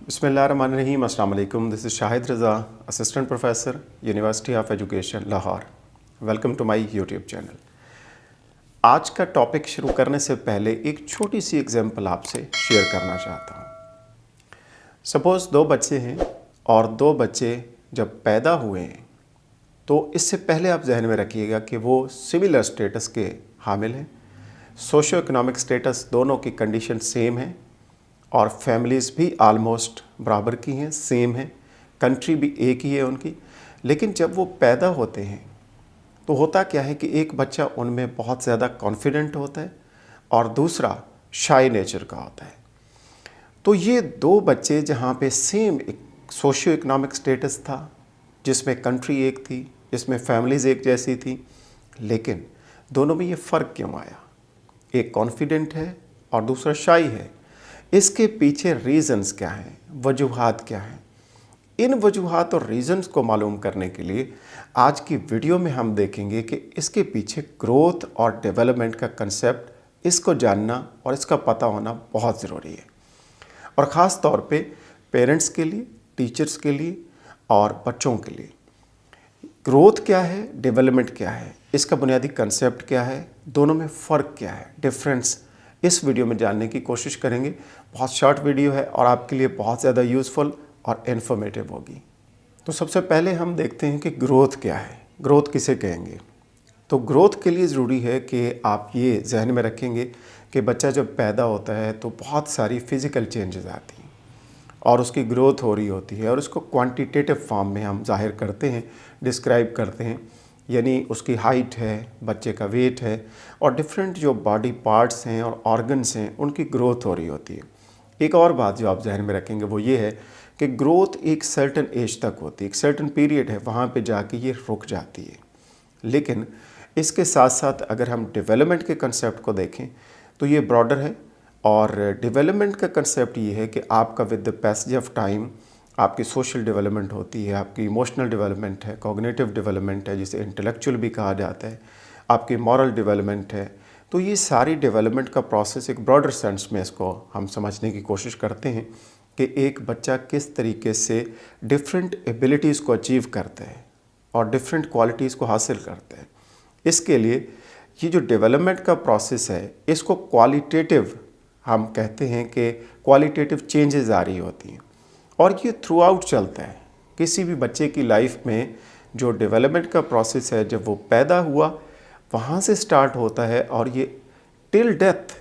बिस्मिल्लाहिर्रहमानिर्रहीम। अस्सलाम वालेकुम। This is Shahid Raza, assistant professor, university of education Lahore. Welcome to my YouTube channel. आज का टॉपिक शुरू करने से पहले एक छोटी सी एग्जांपल आपसे शेयर करना चाहता हूँ। सपोज़ दो बच्चे हैं और दो बच्चे जब पैदा हुए हैं तो इससे पहले आप जहन में रखिएगा कि वो सिमिलर स्टेटस के हामिल हैं। सोशो इकोनॉमिक स्टेटस दोनों की कंडीशन सेम है और फैमिलीज़ भी आलमोस्ट बराबर की हैं, सेम है, कंट्री भी एक ही है उनकी। लेकिन जब वो पैदा होते हैं तो होता क्या है कि एक बच्चा उनमें बहुत ज़्यादा कॉन्फिडेंट होता है और दूसरा शाई नेचर का होता है। तो ये दो बच्चे जहाँ पे सेम एक सोशियो इकोनॉमिक स्टेटस था, जिसमें कंट्री एक थी, जिसमें फैमिलीज़ एक जैसी थी, लेकिन दोनों में ये फ़र्क क्यों आया? एक कॉन्फिडेंट है और दूसरा शाई है। इसके पीछे रीज़न्स क्या हैं, वजूहात क्या हैं? इन वजूहात और रीज़न्स को मालूम करने के लिए आज की वीडियो में हम देखेंगे कि इसके पीछे ग्रोथ और डेवलपमेंट का कंसेप्ट, इसको जानना और इसका पता होना बहुत ज़रूरी है। और ख़ास तौर पे पेरेंट्स के लिए, टीचर्स के लिए और बच्चों के लिए। ग्रोथ क्या है, डेवलपमेंट क्या है, इसका बुनियादी कंसेप्ट क्या है, दोनों में फ़र्क क्या है, डिफरेंस, इस वीडियो में जानने की कोशिश करेंगे। बहुत शॉर्ट वीडियो है और आपके लिए बहुत ज़्यादा यूज़फुल और इन्फॉर्मेटिव होगी। तो सबसे पहले हम देखते हैं कि ग्रोथ क्या है, ग्रोथ किसे कहेंगे। तो ग्रोथ के लिए ज़रूरी है कि आप ये जहन में रखेंगे कि बच्चा जब पैदा होता है तो बहुत सारी फ़िज़िकल चेंजेस आती हैं और उसकी ग्रोथ हो रही होती है और उसको क्वांटिटेटिव फॉर्म में हम जाहिर करते हैं, डिस्क्राइब करते हैं। यानी उसकी हाइट है, बच्चे का वेट है और डिफरेंट जो बॉडी पार्ट्स हैं और ऑर्गन्स हैं उनकी ग्रोथ हो रही होती है। एक और बात जो आप जहन में रखेंगे वो ये है कि ग्रोथ एक सर्टन एज तक होती है, एक सर्टन पीरियड है, वहाँ पे जाके ये रुक जाती है। लेकिन इसके साथ साथ अगर हम डेवलपमेंट के कंसेप्ट को देखें तो ये ब्रॉडर है और डेवलपमेंट का कंसेप्ट ये है कि आपका with the passage of time आपकी सोशल डेवलपमेंट होती है, आपकी इमोशनल डेवलपमेंट है, कॉग्निटिव डेवलपमेंट है, जिसे इंटेलेक्चुअल भी कहा जाता है, आपकी मॉरल डेवलपमेंट है। तो ये सारी डेवलपमेंट का प्रोसेस एक ब्रॉडर सेंस में इसको हम समझने की कोशिश करते हैं कि एक बच्चा किस तरीके से डिफरेंट एबिलिटीज़ को अचीव करता है और डिफरेंट क्वालिटीज़ को हासिल करता है। इसके लिए ये जो डेवलपमेंट का प्रोसेस है इसको क्वालिटेटिव हम कहते हैं कि क्वालिटेटिव चेंजेस आ रही होती हैं और ये थ्रू आउट चलता है। किसी भी बच्चे की लाइफ में जो डेवलपमेंट का प्रोसेस है, जब वो पैदा हुआ वहाँ से स्टार्ट होता है और ये टिल डेथ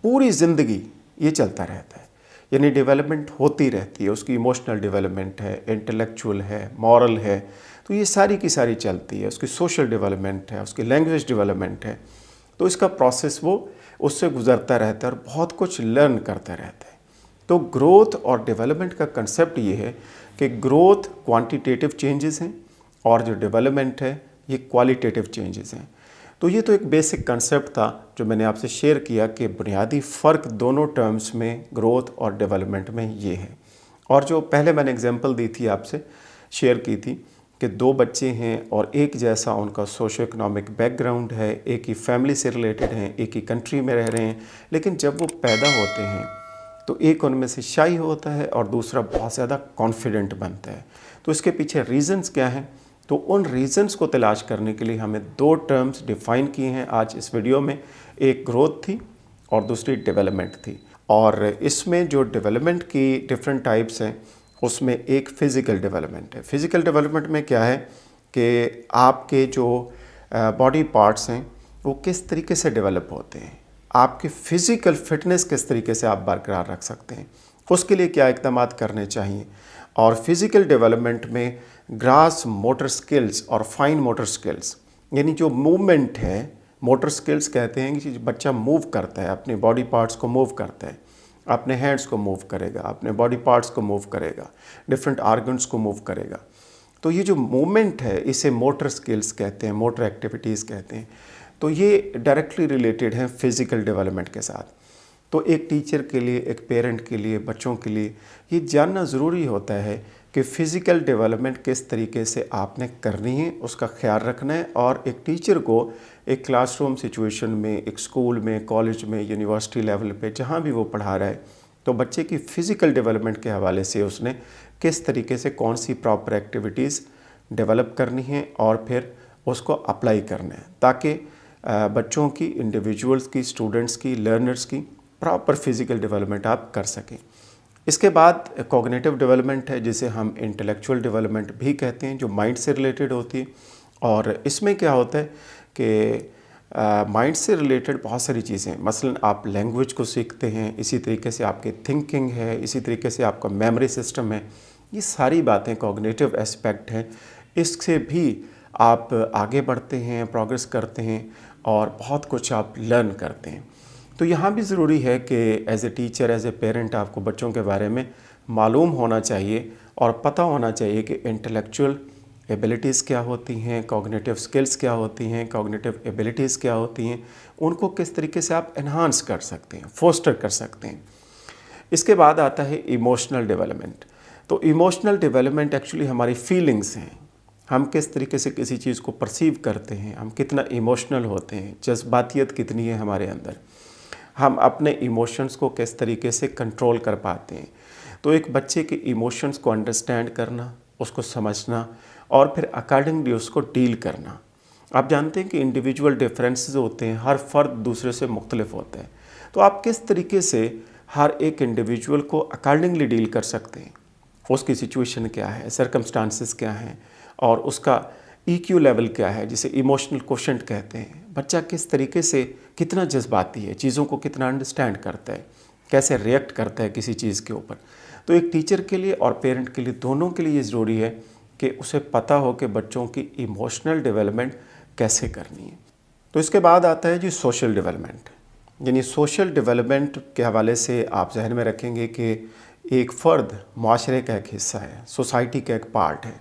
पूरी ज़िंदगी ये चलता रहता है। यानी डेवलपमेंट होती रहती है, उसकी इमोशनल डेवलपमेंट है, इंटेलेक्चुअल है, मॉरल है, तो ये सारी की सारी चलती है। उसकी सोशल डेवलपमेंट है, उसकी लैंग्वेज डेवलपमेंट है। तो इसका प्रोसेस वो उससे गुजरता रहता है और बहुत कुछ लर्न करता रहता है। तो ग्रोथ और डेवलपमेंट का कंसेप्ट ये है कि ग्रोथ क्वांटिटेटिव चेंजेस हैं और जो डेवलपमेंट है ये क्वालिटेटिव चेंजेस हैं। तो ये तो एक बेसिक कंसेप्ट था जो मैंने आपसे शेयर किया कि बुनियादी फ़र्क दोनों टर्म्स में, ग्रोथ और डेवलपमेंट में, ये है। और जो पहले मैंने एग्जांपल दी थी, आपसे शेयर की थी कि दो बच्चे हैं और एक जैसा उनका सोशो इकोनॉमिक बैकग्राउंड है, एक ही फैमिली से रिलेटेड हैं, एक ही कंट्री में रह रहे हैं, लेकिन जब वो पैदा होते हैं तो एक उनमें से शाई होता है और दूसरा बहुत ज़्यादा कॉन्फिडेंट बनता है। तो इसके पीछे रीज़न्स क्या हैं? तो उन रीज़न्स को तलाश करने के लिए हमें दो टर्म्स डिफ़ाइन किए हैं आज इस वीडियो में। एक ग्रोथ थी और दूसरी डेवलपमेंट थी। और इसमें जो डेवलपमेंट की डिफरेंट टाइप्स हैं उसमें एक फ़िज़िकल डेवलपमेंट है। फ़िज़िकल डेवलपमेंट में क्या है कि आपके जो बॉडी पार्ट्स हैं वो किस तरीके से डेवलप होते हैं, आपकी फ़िज़िकल फ़िटनेस किस तरीके से आप बरकरार रख सकते हैं, उसके लिए क्या इक़दाम करने चाहिए। और फिज़िकल डेवलपमेंट में ग्रास मोटर स्किल्स और फाइन मोटर स्किल्स, यानी जो मूवमेंट है, मोटर स्किल्स कहते हैं कि बच्चा मूव करता है, अपने बॉडी पार्ट्स को मूव करता है, अपने हैंड्स को मूव करेगा, अपने बॉडी पार्ट्स को मूव करेगा, डिफरेंट ऑर्गन्स को मूव करेगा। तो ये जो मूवमेंट है इसे मोटर स्किल्स कहते हैं, मोटर एक्टिविटीज़ कहते हैं। तो ये डायरेक्टली रिलेटेड है फिज़िकल डेवलपमेंट के साथ। तो एक टीचर के लिए, एक पेरेंट के लिए, बच्चों के लिए ये जानना ज़रूरी होता है कि फ़िज़िकल डेवलपमेंट किस तरीके से आपने करनी है, उसका ख्याल रखना है। और एक टीचर को एक क्लासरूम सिचुएशन में, एक स्कूल में, कॉलेज में, यूनिवर्सिटी लेवल पे जहाँ भी वो पढ़ा रहा है, तो बच्चे की फ़िज़िकल डेवलपमेंट के हवाले से उसने किस तरीके से कौन सी प्रॉपर एक्टिविटीज़ डेवलप करनी है और फिर उसको अप्लाई करना है, ताकि बच्चों की, इंडिविजुअल्स की, स्टूडेंट्स की, लर्नर्स की प्रॉपर फिज़िकल डेवलपमेंट आप कर सकें। इसके बाद कॉग्निटिव डेवलपमेंट है, जिसे हम इंटेलेक्चुअल डेवलपमेंट भी कहते हैं, जो माइंड से रिलेटेड होती है। और इसमें क्या होता है कि माइंड से रिलेटेड बहुत सारी चीज़ें, मसलन आप लैंग्वेज को सीखते हैं, इसी तरीके से आपकी थिंकिंग है, इसी तरीके से आपका मेमोरी सिस्टम है, ये सारी बातें कॉग्निटिव एस्पेक्ट हैं। इससे भी आप आगे बढ़ते हैं, प्रोग्रेस करते हैं और बहुत कुछ आप लर्न करते हैं। तो यहाँ भी ज़रूरी है कि as a teacher, as a parent आपको बच्चों के बारे में मालूम होना चाहिए और पता होना चाहिए कि इंटेलेक्चुअल एबिलिटीज़ क्या होती हैं, कॉग्निटिव स्किल्स क्या होती हैं, कॉग्निटिव एबिलिटीज़ क्या होती हैं, उनको किस तरीके से आप एनहांस कर सकते हैं, फोस्टर कर सकते हैं। इसके बाद आता है इमोशनल डेवलपमेंट। तो इमोशनल डेवलपमेंट एक्चुअली हमारी फीलिंग्स हैं, हम किस तरीके से किसी चीज़ को परसीव करते हैं, हम कितना इमोशनल होते हैं, जज्बातियत कितनी है हमारे अंदर, हम अपने इमोशंस को किस तरीके से कंट्रोल कर पाते हैं। तो एक बच्चे के इमोशंस को अंडरस्टैंड करना, उसको समझना और फिर अकॉर्डिंगली उसको डील करना। आप जानते हैं कि इंडिविजुअल डिफरेंसेस होते हैं, हर फ़र्द दूसरे से मुख्तलिफ होता है। तो आप किस तरीके से हर एक इंडिविजुअल को अकॉर्डिंगली डील कर सकते हैं, उसकी सिचुएशन क्या है, सर्कमस्टांसेस क्या हैं और उसका EQ लेवल क्या है, जिसे इमोशनल कोशेंट कहते हैं। बच्चा किस तरीके से कितना जज्बाती है, चीज़ों को कितना अंडरस्टैंड करता है, कैसे रिएक्ट करता है किसी चीज़ के ऊपर। तो एक टीचर के लिए और पेरेंट के लिए, दोनों के लिए ये ज़रूरी है कि उसे पता हो कि बच्चों की इमोशनल डेवलपमेंट कैसे करनी है। तो इसके बाद आता है जी सोशल डेवलपमेंट। यानी सोशल डेवलपमेंट के हवाले से आप जहन में रखेंगे कि एक फ़र्द माशरे का एक हिस्सा है, सोसाइटी का एक पार्ट है।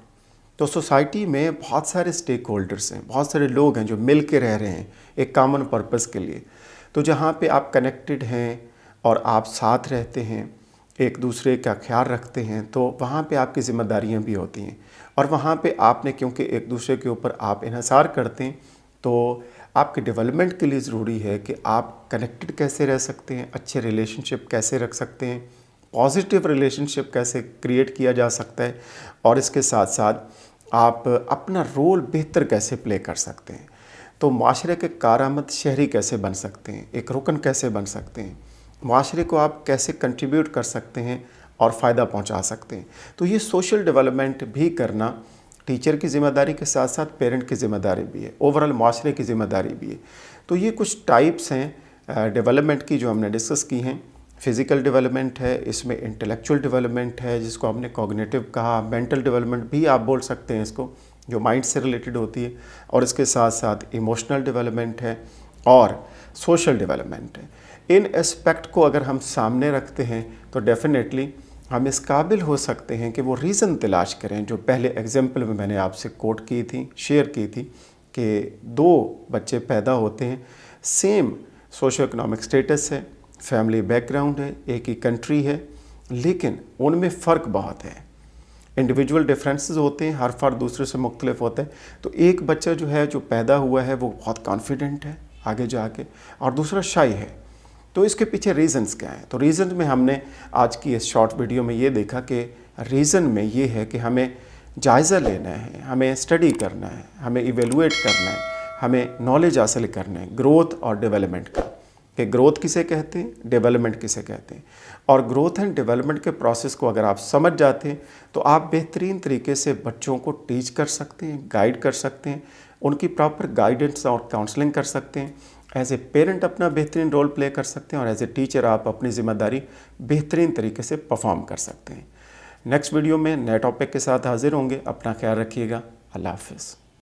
तो सोसाइटी में बहुत सारे स्टेक होल्डर्स हैं, बहुत सारे लोग हैं जो मिल के रह रहे हैं एक कॉमन पर्पस के लिए। तो जहाँ पे आप कनेक्टेड हैं और आप साथ रहते हैं, एक दूसरे का ख्याल रखते हैं, तो वहाँ पे आपकी ज़िम्मेदारियाँ भी होती हैं। और वहाँ पे आपने, क्योंकि एक दूसरे के ऊपर आप इन्हिसार करते हैं, तो आपके डेवलपमेंट के लिए ज़रूरी है कि आप कनेक्टेड कैसे रह सकते हैं, अच्छे रिलेशनशिप कैसे रख सकते हैं, पॉजिटिव रिलेशनशिप कैसे क्रिएट किया जा सकता है और इसके साथ साथ आप अपना रोल बेहतर कैसे प्ले कर सकते हैं। तो माशरे के कारआमद शहरी कैसे बन सकते हैं, एक रुकन कैसे बन सकते हैं, माशरे को आप कैसे कंट्रीब्यूट कर सकते हैं और फ़ायदा पहुंचा सकते हैं। तो ये सोशल डेवलपमेंट भी करना टीचर की ज़िम्मेदारी के साथ साथ पेरेंट की ज़िम्मेदारी भी है, ओवरऑल माशरे की ज़िम्मेदारी भी है। तो ये कुछ टाइप्स हैं डेवलपमेंट की जो हमने डिस्कस की हैं। फ़िज़िकल डेवलपमेंट है, इसमें इंटेलेक्चुअल डेवलपमेंट है जिसको हमने कॉग्निटिव कहा, मेंटल डेवलपमेंट भी आप बोल सकते हैं इसको, जो माइंड से रिलेटेड होती है, और इसके साथ साथ इमोशनल डेवलपमेंट है और सोशल डेवलपमेंट है। इन एस्पेक्ट को अगर हम सामने रखते हैं तो डेफिनेटली हम इस काबिल हो सकते हैं कि वो रीज़न तलाश करें जो पहले एग्जाम्पल में मैंने आपसे कोट की थी, शेयर की थी, कि दो बच्चे पैदा होते हैं, सेम सोशो इकोनॉमिक स्टेटस है, फैमिली बैकग्राउंड है, एक ही कंट्री है, लेकिन उनमें फ़र्क बहुत है, इंडिविजुअल डिफरेंसेस होते हैं, हर फर्द दूसरे से मुख्तलिफ होता है। तो एक बच्चा जो है, जो पैदा हुआ है, वो बहुत कॉन्फिडेंट है आगे जाके, और दूसरा शाई है। तो इसके पीछे रीज़न्स क्या हैं? तो रीज़न में हमने आज की इस शॉर्ट वीडियो में ये देखा कि रीज़न में ये है कि हमें जायज़ा लेना है, हमें स्टडी करना है, हमें इवेलुएट करना है, हमें नॉलेज हासिल करना है ग्रोथ और डेवलपमेंट का, कि ग्रोथ किसे कहते हैं, डेवलपमेंट किसे कहते हैं। और ग्रोथ एंड डेवलपमेंट के प्रोसेस को अगर आप समझ जाते हैं तो आप बेहतरीन तरीके से बच्चों को टीच कर सकते हैं, गाइड कर सकते हैं, उनकी प्रॉपर गाइडेंस और काउंसलिंग कर सकते हैं। एज ए पेरेंट अपना बेहतरीन रोल प्ले कर सकते हैं और एज ए टीचर आप अपनी ज़िम्मेदारी बेहतरीन तरीके से परफॉर्म कर सकते हैं। नेक्स्ट वीडियो में नए टॉपिक के साथ हाजिर होंगे। अपना ख्याल रखिएगा। अल्लाह हाफ़िज़।